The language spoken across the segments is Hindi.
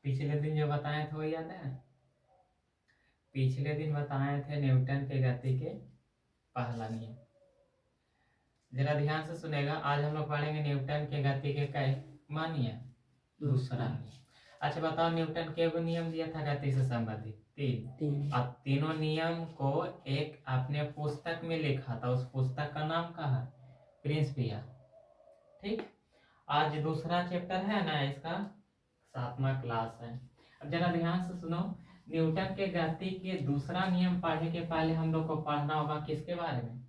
पिछले दिन जो बताए थे वो याद है? पिछले दिन बताए थे न्यूटन के गति के पहला नियम। जरा ध्यान से सुनेगा। आज हम लोग पढ़ेंगे न्यूटन के गति के कई नियम, दूसरा नियम। अच्छा बताओ, न्यूटन के वो नियम दिया था गति से संबंधित? तीन। अब तीनों नियम को एक आपने पुस्तक में लिखा था, उस पुस्तक का नाम क्या है? प्रिंसिपिया। ठीक। आज दूसरा चैप्टर है ना, इसका 7वां क्लास है। अब जरा ध्यान से सुनो। न्यूटन के गति के दूसरा नियम पढ़ने के पहले हम लोग को पढ़ना होगा किसके बारे में?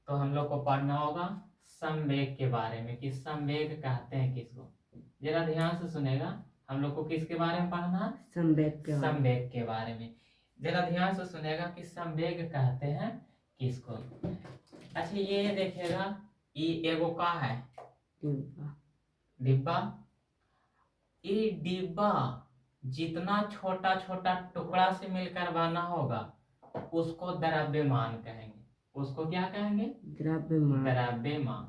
तो हम लोग को पढ़ना होगा संवेग के बारे में, कि संवेग कहते हैं किसको। जरा ध्यान से सुनेगा। हम लोग को किसके बारे में पढ़ना है? संवेग के बारे में। जरा ध्यान से सुनेगा कि संवेग कहते हैं किसको। अच्छा ये देखेगा, ये एगो का है? डिब्बा। ये डिब्बा जितना छोटा छोटा टुकड़ा से मिलकर बना होगा उसको द्रव्यमान कहेंगे। उसको क्या कहेंगे? द्रव्यमान।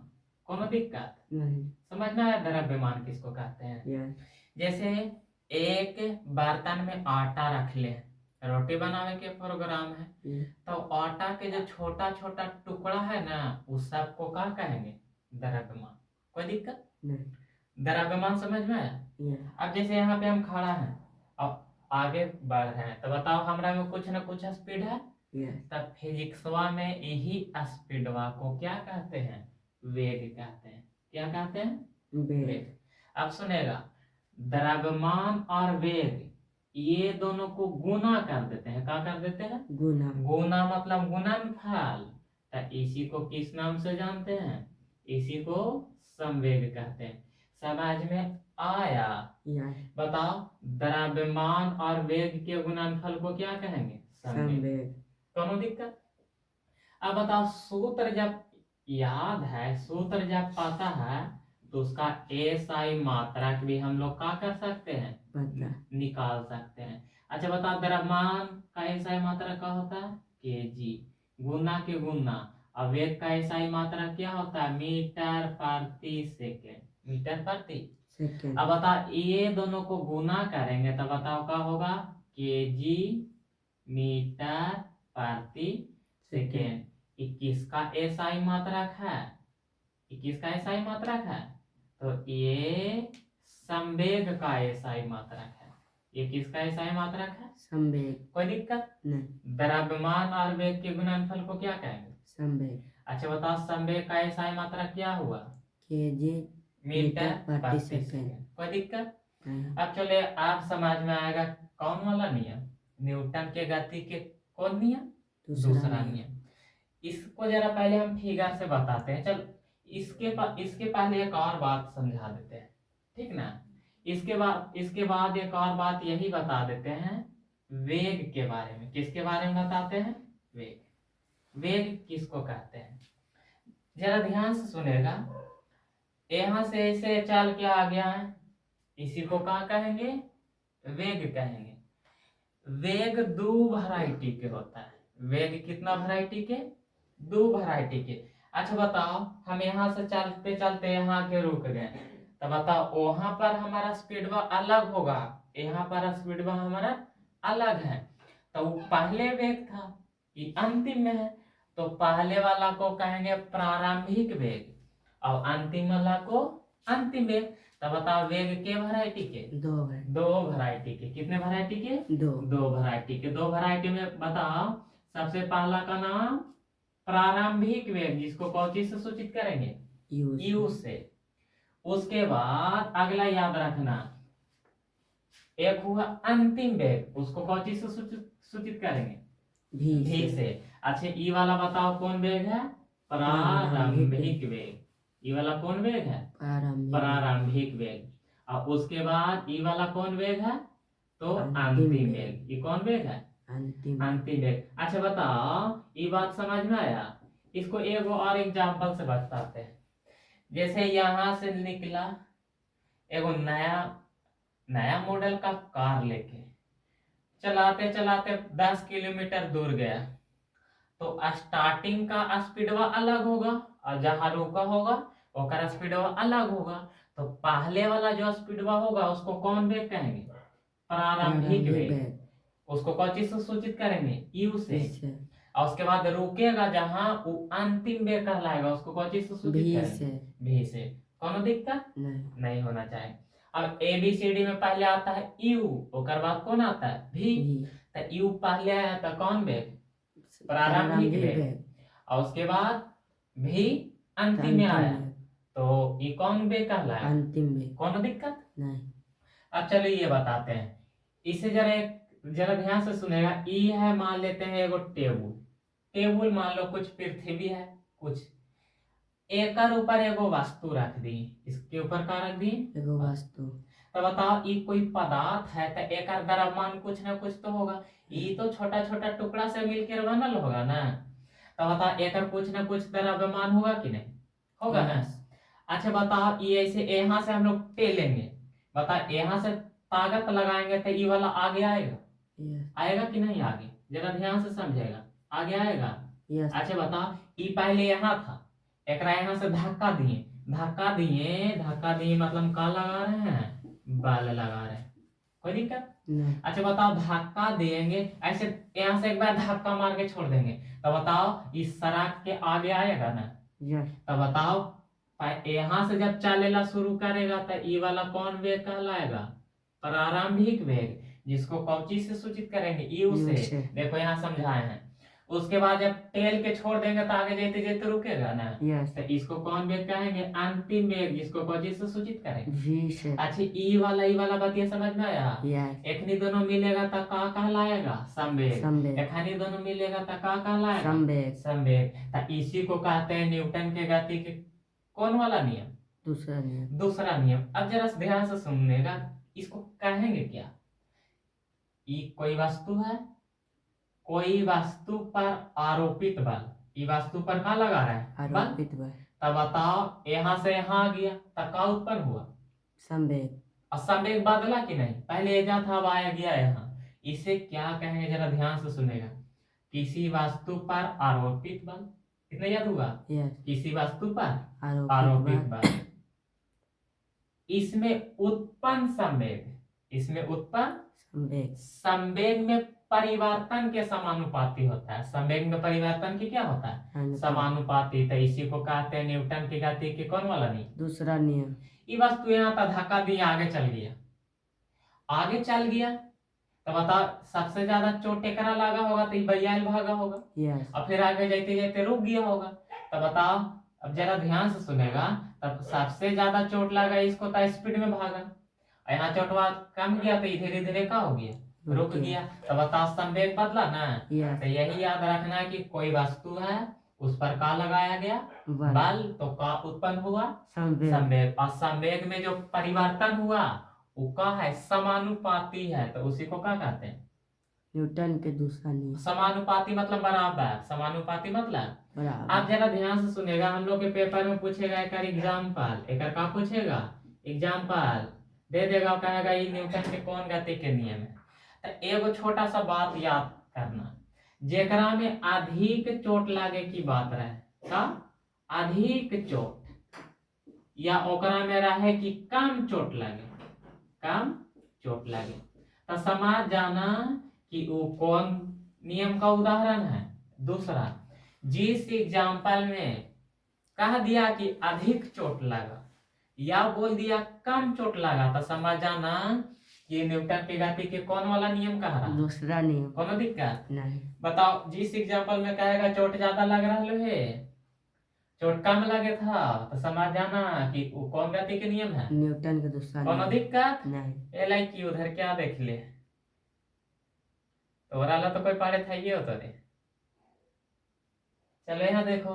कोनो दिक्कत नहीं? समझ में आया द्रव्यमान किसको कहते हैं? जैसे एक बर्तन में आटा रख ले, रोटी बनाने के प्रोग्राम है, तो आटा के जो छोटा छोटा टुकड़ा है ना, उस सबको क्या कहेंगे? द्रव्यमान। कोई दिक्कत नहीं? द्रव्यमान समझ में आया? अब जैसे यहाँ पे हम खड़ा हैं, अब आगे बढ़ रहे हैं, तो बताओ हमारा में कुछ ना कुछ स्पीड है। तब फिजिक्सवा में यही स्पीडवा को क्या कहते हैं? वेग कहते हैं। क्या कहते हैं? वेग। अब सुनेगा, द्रव्यमान और वेग ये दोनों को गुना कर देते हैं। क्या कर देते हैं? गुना मतलब गुणनफल। तो इसी को किस नाम से जानते हैं? इसी को संवेग कहते हैं। समझ में आया? बताओ, द्रव्यमान और वेग के गुणनफल को क्या कहेंगे? संवेग। कोनो दिक्कत? अब बताओ, सूत्र जब याद है, सूत्र जब पता है, तो उसका एसआई मात्रक भी हम लोग क्या कर सकते हैं? निकाल सकते हैं। अच्छा बताओ, द्रव्यमान का एसआई मात्रक क्या होता है? केजी। गुना के गुना। और वेग का एसआई मात्रक क्या होता है? मीटर प्रति सेकेंड। मीटर प्रति सेकेंड। अब बताओ, ये दोनों को गुना करेंगे तो बताओ क्या होगा? केजी मीटर प्रति सेकेंड। 21 का एसआई मात्रक है। 21 का एसआई मात्रक है, तो ये संवेग का एसआई मात्रक है। ये किसका एसआई मात्रक है? संवेग। कोई दिक्कत नहीं? द्रव्यमान और वेग के गुणनफल को क्या कहेंगे? संवेग। अच्छा बताओ, संवेग का एसआई मात्रक क्या हुआ? केजी मीटर प्रति सेकेंड। कोई दिक्कत? अब चले, आप समझ में आएगा कौन वाला नियम? न्यूटन के गति के कौन नियम? दूसरा नियम। इसको जरा पहले हम फिगर से बताते हैं। चल इसके पहले एक और बात समझा देते हैं, ठीक ना? इसके बाद एक और बात यही बता देते हैं वेग के बारे में। किसके बारे में बताते हैं? वेग। वेग किसको कहते हैं? जरा ध्यान से सुनेगा। यहां से ऐसे चल के आ गया है, इसी को क्या कहेंगे? वेग कहेंगे। वेग दो वैरायटी के होता है। वेग कितना वैरायटी के? दो वैरायटी के। अच्छा बताओ, हम यहाँ से चलते चलते यहाँ के रुक गए, तो बताओ वहां पर हमारा स्पीडवा अलग होगा, यहाँ पर स्पीडवा हमारा अलग है। तो वो पहले वेग था, ये अंतिम में है, तो पहले वाला को कहेंगे प्रारंभिक वेग और अंतिम वाला को अंतिम वेग। तो बताओ वेग के वैरायटी के? दो वैरायटी के। कितने वैरायटी के? दो वैरायटी के। दो वैरायटी में बताओ, सबसे पहला का नाम प्रारंभिक वेग, जिसको कौन चीज से सूचित करेंगे? यू से। उसके बाद अगला याद रखना, एक हुआ अंतिम वेग, उसको कौन चीज से सूचित करेंगे? भी से। अच्छा ई वाला बताओ कौन वेग है? प्रारंभिक वेग। ये वाला कौन वेग है? प्रारंभिक वेग। और उसके बाद ये वाला कौन वेग है? तो अंतिम वेग। ये कौन वेग है? अंतिम वेग। अच्छा बताओ, ये बात समझ में आया? इसको एक और एग्जांपल से बताते हैं। जैसे यहां से निकला एगो नया मॉडल का कार लेके, चलाते चलाते 10 किलोमीटर दूर गया, तो स्टार्टिंग का स्पीडवा अलग होगा और जहां रुका होगा ओकर स्पीडवा अलग होगा। तो पहले वाला जो स्पीडवा होगा उसको कौन वेग कहेंगे? प्रारंभिक वेग, उसको कौन चीज से सूचित करेंगे, यू से। और उसके बाद रुकेगा जहां वो अंतिम वेग कहलाएगा, उसको कौन चीज से सूचित करेंगे, भी से। कौन दिक्कत नहीं होना चाहिए। अब ABCD में पहले आता है यू, उसके बाद कौन आता है, भी। तो यू पहले आया था कौन वेग, प्रारंभिक वेग, और उसके बाद भी अंतिम में आया, तो ये कौन वेग कहलाएगा, अंतिम वेग। कौन दिक्कत नहीं। अब चलो ये बताते हैं, इसे जरा ध्यान से सुनेगा। ई है, मान लेते हैं एगो टेबुल मान लो, कुछ पृथ्वी है, कुछ एकर ऊपर एगो वस्तु रख दी, इसके ऊपर का रख दी, एगो वस्तु। तो बताओ ये कोई पदार्थ है, तो एकर द्रव्यमान कुछ ना कुछ तो होगा, ये तो छोटा छोटा टुकड़ा से मिलकर बनल होगा ना। तो बताओ एकर कुछ ना कुछ द्रव्यमान होगा कि नहीं होगा ना। अच्छा बताओ, ये ऐसे यहाँ से हम लोग टेलेंगे, बताओ यहाँ से ताकत लगाएंगे तो ये वाला आगे आएगा, आएगा कि नहीं आगे, जरा ध्यान से समझेगा, आगे आएगा। अच्छा बताओ, ये पहले यहाँ था, एक यहाँ से धक्का दिए मतलब का लगा रहे हैं, बल लगा रहे हैं, कोई दिक्कत नहीं। अच्छा बताओ, धक्का देंगे ऐसे, यहाँ से एक बार धक्का मार के छोड़ देंगे, तो बताओ इस सड़क के आगे आएगा ना। तो बताओ यहाँ से जब चलेला शुरू करेगा तो ये वाला कौन वेग कहलाएगा, प्रारंभिक वेग, जिसको कौन चीज से सूचित करेंगे, यू से। देखो यहाँ समझाए हैं। उसके बाद जब टेल के छोड़ देंगे तो आगे जाते जाते रुकेगा ना। तो इसको कौन वेग कहेंगे, अंतिम वेग, जिसको कौन चीज से सूचित करेंगे। अच्छा ई वाला बात ये समझ में आया। एखनी दोनों मिलेगा तो का कहलाएगा, समवेग। एखनी दोनों मिलेगा तो का कहलाएगा, समवेग। तो इसी को कहते हैं न्यूटन के गति के कौन वाला नियम, दूसरा नियम। अब जरा ध्यान से सुनिएगा, इसको कहेंगे क्या, ये कोई वस्तु है, कोई वस्तु पर आरोपित बल, ये वस्तु पर क्या लगा रहा है, आरोपित बल। तब बताओ यहाँ से यहाँ आ गया तो क्या उत्पन्न हुआ, संवेग। और संवेग बदला कि नहीं, पहले ये था अब आया गया यहाँ, इसे क्या कहेंगे, जरा ध्यान से सुनेगा। किसी वस्तु पर आरोपित बल, कितना याद हुआ, किसी वस्तु पर आरोपित बल, इसमें उत्पन्न संवेग, इसमें उत्पन्न संवेग में परिवर्तन के समानुपाती होता है। संवेग में परिवर्तन की क्या होता है, समानुपाती। तो इसी को कहते हैं न्यूटन की गति के कौन वाला नियम, दूसरा नियम। ये वस्तु यहाँ पर धक्का दिया, आगे चल गया, तो बताओ सबसे ज्यादा चोट एकरा लगा होगा तो बयाल भागा होगा, और फिर आगे जाते जाते रुक गया होगा। तो बताओ, अब जरा ध्यान से सुनेगा, तब सबसे ज्यादा चोट लगा इसको तो स्पीड में भागा, यहाँ चोटवा कम गया तो धीरे धीरे का हो गया, रुक गया। तो बताओ संवेग बदला ना। तो यही याद रखना है कि कोई वस्तु है, उस पर का लगाया गया बल, तो का उत्पन्न हुआ, संवेग। और संवेग में जो परिवर्तन हुआ वो का है, समानुपाती है। तो उसी को क्या कहते हैं, न्यूटन के दूसरा नियम। समानुपाती मतलब बराबर, समानुपाती मतलब बराबर। आप जरा ध्यान से सुनेगा, हम लोग के पेपर में पूछेगा एक एग्जाम्पल, एक का पूछेगा एग्जाम्पल दे देगा, कहेगा ये न्यूटन के कौन गति के नियम है। तो एगो छोटा सा बात याद करना, जेकरा में अधिक चोट लागे की बात रहे, का अधिक चोट, या ओकरा में रहे कि कम चोट लगे, तो समझ जाना कि वो कौन नियम का उदाहरण है, दूसरा। जिस एग्जाम्पल में कह दिया कि अधिक चोट लगा या बोल दिया कम चोट लगा, तो समझ जाना कि न्यूटन की गति के कौन वाला नियम कह रहा, दूसरा नियम। कोनो दिक्कत नहीं। बताओ, जिस एग्जाम्पल में कहेगा चोट ज्यादा लग रहा है, चोट कम लगे था, तो समझ जाना कि वो कौन गति के नियम है, न्यूटन के दूसरा। कोनो दिक्कत नहीं। की उधर क्या देख ले, तो कोई पारे था ये होता रे। चलो यहाँ देखो,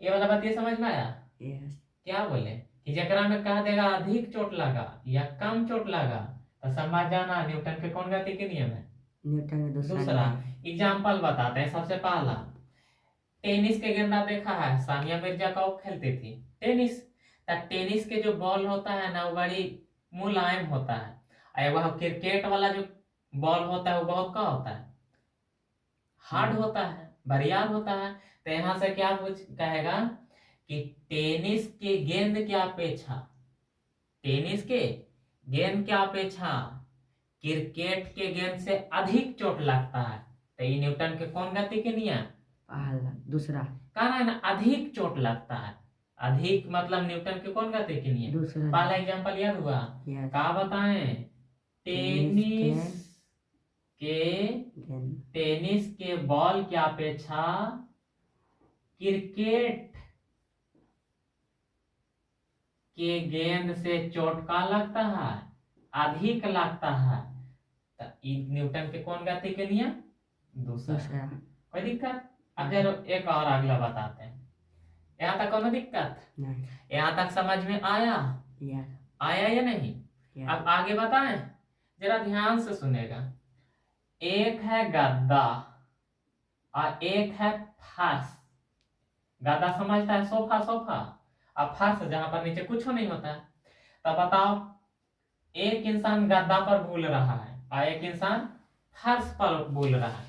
ये वाला बात ये समझ में आया। क्या बोले कि जकरा में कह देगा अधिक चोट लगा या कम चोट लगा, तो समझ जाना न्यूटन के कौन गति के नियम है, न्यूटन के दूसरा। एग्जाम्पल बताते हैं। सबसे पहला, टेनिस के गेंदा देखा है, सानिया मिर्जा का खेलती थी टेनिस। टेनिस के जो बॉल होता है ना, वो बड़ी मुलायम होता है, और वह क्रिकेट वाला जो बॉल होता है वो बहुत का होता है, हार्ड होता है, बरियार होता है। तो यहाँ से क्या कुछ कहेगा कि टेनिस के गेंद की अपेक्षा क्रिकेट के गेंद से अधिक चोट लगता है, तो ये न्यूटन के कौन गति के नियम? पहला दूसरा कहना है ना अधिक चोट लगता है, अधिक मतलब न्यूटन के कौन गति के नियम? दूसरा पहला एग्जांपल याद हुआ? यस का बताएं? टेनिस के बॉल की अपेक्षा क्रिकेट के गेंद से चोट का लगता है, अधिक लगता है, तो न्यूटन के कौन गति के नियम? दूसरा। कोई दिक्कत? अब चलो एक और अगला बताते हैं। यहाँ तक कोनो दिक्कत? नहीं यहाँ तक समझ में आया? यस आया या नहीं? अब आगे बताएं, जरा ध्यान से सुनेगा। एक है गद्दा और एक है फर्श। गद्दा समझता है सोफा, सोफा, और फर्श जहां पर नीचे कुछ नहीं होता है। तब बताओ, एक इंसान गद्दा पर बोल रहा है और एक इंसान फर्श पर बोल रहा है,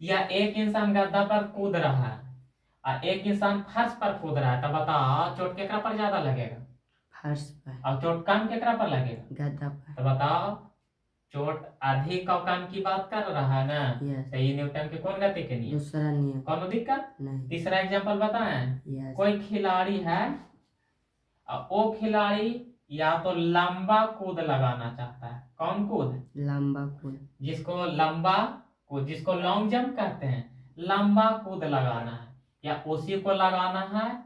या एक इंसान गद्दा पर कूद रहा है और एक इंसान फर्श पर कूद रहा है, तब बताओ चोट केकरा पर ज्यादा लगेगा? फर्श पर। और चोट कम केकरा पर लगेगा? गद्दा पर। तो बताओ चोट अधिक और कम की बात कर रहा है ना? यस तो ये न्यूटन के कौन गति के नियम? दूसरा नियम। कोनो दिक्कत? नहीं तीसरा एग्जांपल बताएं। यस कोई खिलाड़ी है और वो खिलाड़ी या तो लंबा कूद लगाना चाहता है। कौन कूद? लंबा कूद। जिसको लंबा कूद, जिसको लॉन्ग जंप कहते हैं, लंबा कूद लगाना है, या उसी को लगाना है,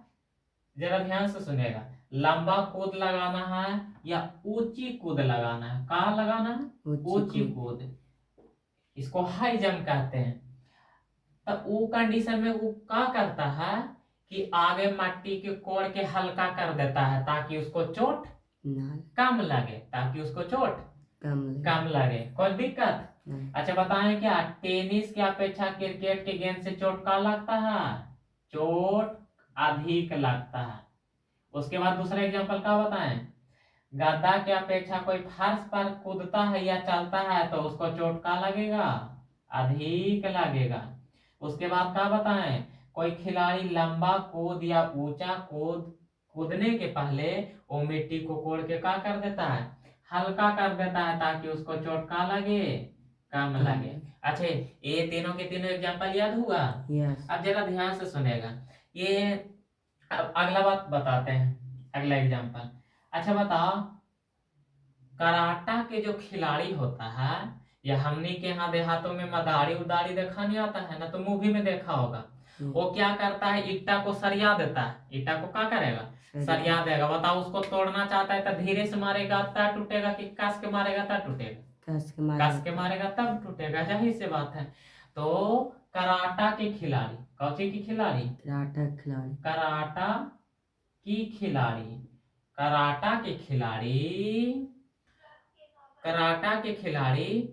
जरा ध्यान से सुनेगा, लंबा कूद लगाना है या ऊंची कूद लगाना है? कहाँ लगाना है? ऊंची कूद। इसको हाई जंप कहते हैं। तो वो कंडीशन में वो क्या करता है कि आगे मट्टी के कोड़ के हल्का कर देता है ताकि उसको चोट कम लगे, ताकि उसको चोट कम लगे। कोई दिक्कत? अच्छा बताएं, क्या टेनिस की अपेक्षा क्रिकेट के गेंद से चोट का लगता है? चोट अधिक लगता है। उसके बाद दूसरा एग्जांपल का बताएं। गद्दा के अपेक्षा कोई फर्श पर कूदता है या चलता है तो उसको चोट का लगेगा? अधिक लगेगा। उसके बाद क्या बताएं, कोई खिलाड़ी लंबा कूद या ऊंचा कूदने के पहले वो मिट्टी को कोड़ के क्या कर देता है? हल्का कर देता है ताकि उसको चोट का लगे? कम लगे। अच्छा, ये तीनों के तीनों एग्जांपल याद हुआ? यस अब जरा ध्यान से सुनेगा। ये अब अगला बात बताते हैं, अगला एग्जांपल। अच्छा बताओ, कराटा के जो खिलाड़ी होता है, या हमनी के यहाँ देहातों में मदारी उदारी देखा नहीं आता है ना, तो मूवी में देखा होगा, वो क्या करता है, ईटा को सरिया देता है। ईटा को क्या करेगा? सरिया देगा। बताओ उसको तोड़ना चाहता है तो धीरे से मारेगा तब टूटेगा कि कस के मारेगा तब टूटेगा? कस के मारेगा तब टूटेगा, जाहिर सी बात है। तो कराटा के खिलाड़ी, कौची की खिलाड़ी? कराटा की खिलाड़ी, कराटा के खिलाड़ी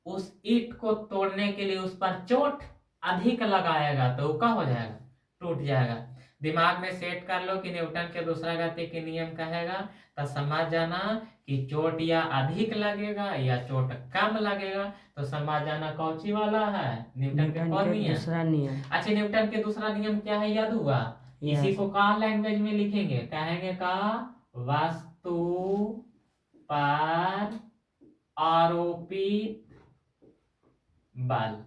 उस ईंट को तोड़ने के लिए उस पर चोट अधिक लगाएगा तो क्या हो जाएगा? टूट जाएगा। दिमाग में सेट कर लो कि न्यूटन के दूसरा गति के नियम कहेगा, तो समझ जाना कि चोट या अधिक लगेगा या चोट कम लगेगा, तो समझ जाना कौची वाला है? न्यूटन के कौन नियम? दूसरा नियम। अच्छा, न्यूटन के दूसरा नियम क्या है याद हुआ? इसी को का लैंग्वेज में लिखेंगे, कहेंगे का वस्तु पर आरोपित बल।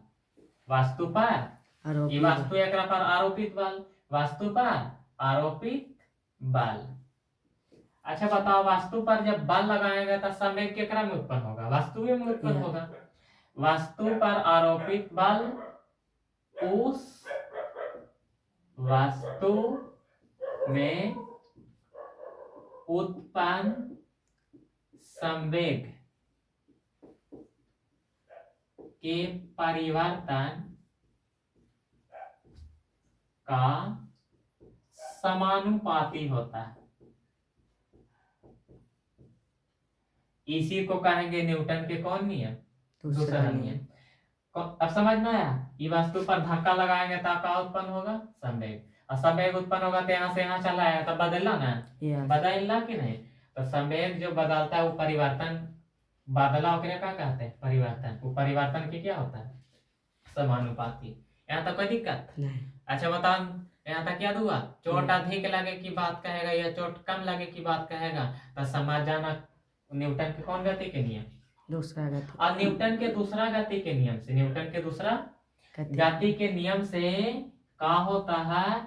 वस्तु पर, ये वस्तु एकरा पर आरोपित बल, वस्तु पर आरोपित बल। अच्छा बताओ, वस्तु पर जब बल लगाएगा तो संवेग केकरा में उत्पन्न होगा? वस्तु में उत्पन्न होगा। वस्तु पर आरोपित बल उस वस्तु में उत्पन्न संवेग के परिवर्तन का समानुपाती होता है। इसी को कहेंगे न्यूटन के कौन नियम? दूसरा नियम। अब समझ में आया? ये वस्तु पर धक्का लगाएंगे तो क्या उत्पन्न होगा? संवेग। और संवेग उत्पन्न होगा तो यहाँ से यहाँ चला आया तो बदला ना? बदला कि नहीं? तो संवेग जो बदलता है वो परिवर्तन, बदला क्या कहते हैं? परिवर्तन। वो परिवर्तन की क्या होता है? समानुपाती। यहाँ तक कोई दिक्कत नहीं? अच्छा बताओ, यहाँ तक याद हुआ? चोट अधिक लगे की बात कहेगा या चोट कम लगे की बात कहेगा, तो समझ जाना न्यूटन के कौन गति के नियम? दूसरा गति और न्यूटन के दूसरा गति के नियम से, न्यूटन के दूसरा गति के नियम से क्या होता है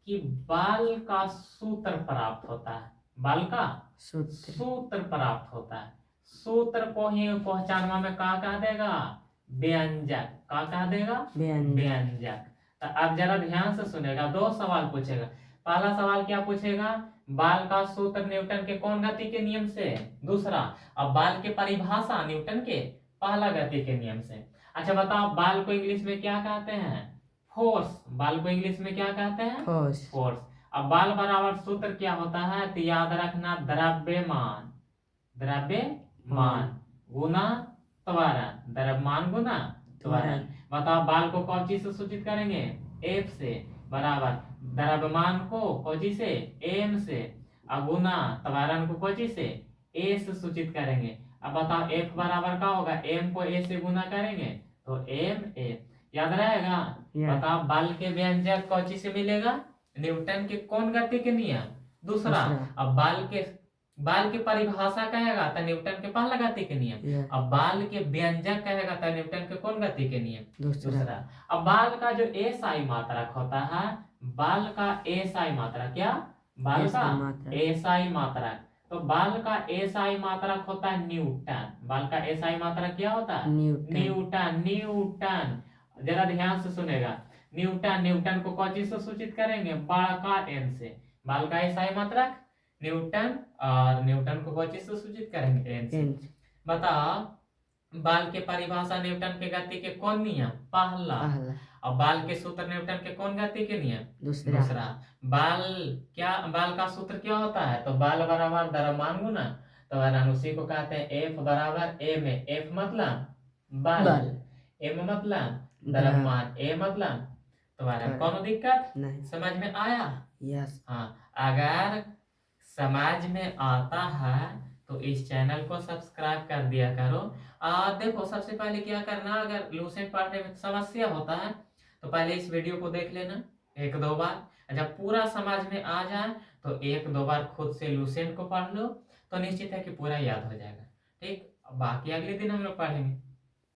कि बल का सूत्र प्राप्त होता है, बल का सूत्र प्राप्त होता है। सूत्र को ही पहचानवा में क्या कह देगा, व्यंजक, क्या कह देगा, व्यंजक। तो अब जरा ध्यान से सुनेगा, दो सवाल पूछेगा। पहला सवाल क्या पूछेगा, बल का सूत्र न्यूटन के कौन गति के नियम से, दूसरा। अब बल की परिभाषा न्यूटन के पहला गति के नियम से। अच्छा बताओ, बल को इंग्लिश में क्या कहते हैं, फोर्स। बल को इंग्लिश में क्या कहते हैं, फोर्स। अब बल बराबर सूत्र क्या होता है, तो याद रखना, द्रव्यमान, द्रव्यमान गुना त्वरण, द्रव्यमान गुना त्वरण। बताओ बल को कौन चीज से सूचित करेंगे, एफ से, बराबर द्रव्यमान को कौन चीज से, एम से, और गुना त्वरण को कौन चीज से, ए से सूचित करेंगे। अब बताओ एफ बराबर क्या होगा, एम को ए से गुना करेंगे तो एम ए, याद रहेगा। बताओ बल के व्यंजक कौन चीज से मिलेगा, न्यूटन के कौन गति के नियम, दूसरा। अब बल की परिभाषा कहेगा तो न्यूटन के पहला गति के नियम। अब बल के व्यंजक कहेगा तो न्यूटन के कौन गति के नियम, दूसरा। अब बल का जो एसआई मात्रक होता है, बल का एसआई मात्रक, क्या, बल का एसआई मात्रक, तो बल का एसआई मात्रक होता है न्यूटन। बल का एसआई मात्रक क्या होता है, न्यूटन। न्यूटन जरा ध्यान से सुनेगा, न्यूटन को कौन चीज से सूचित करेंगे, बड़ा एन से। बल का एसआई मात्रक न्यूटन, और न्यूटन को कौन चीज से सूचित करेंगे, एन से। बताओ बल के परिभाषा न्यूटन के गति के कौन नियम, पहला। और बल के सूत्र न्यूटन के कौन गति के नियम, दूसरा। बल का सूत्र क्या होता है, तो बल बराबर द्रव्यमान गुना त्वरण, उसी को कहते हैं एफ बराबर ए में। एफ मतलब बल, एम मतलब द्रव्यमान, ए मतलब त्वरण। कौन दिक्कत नहीं, समझ में आया, यस। हाँ, अगर समझ में आता है तो इस चैनल को सब्सक्राइब कर दिया करो। देखो सबसे पहले क्या करना, अगर लूसेंट पढ़ने में समस्या होता है तो पहले इस वीडियो को देख लेना 1-2 बार। जब पूरा समझ में आ जाए तो 1-2 बार खुद से लूसेंट को पढ़ लो, तो निश्चित है कि पूरा याद हो जाएगा। ठीक, बाकी अगले दिन हम लोग पढ़ेंगे।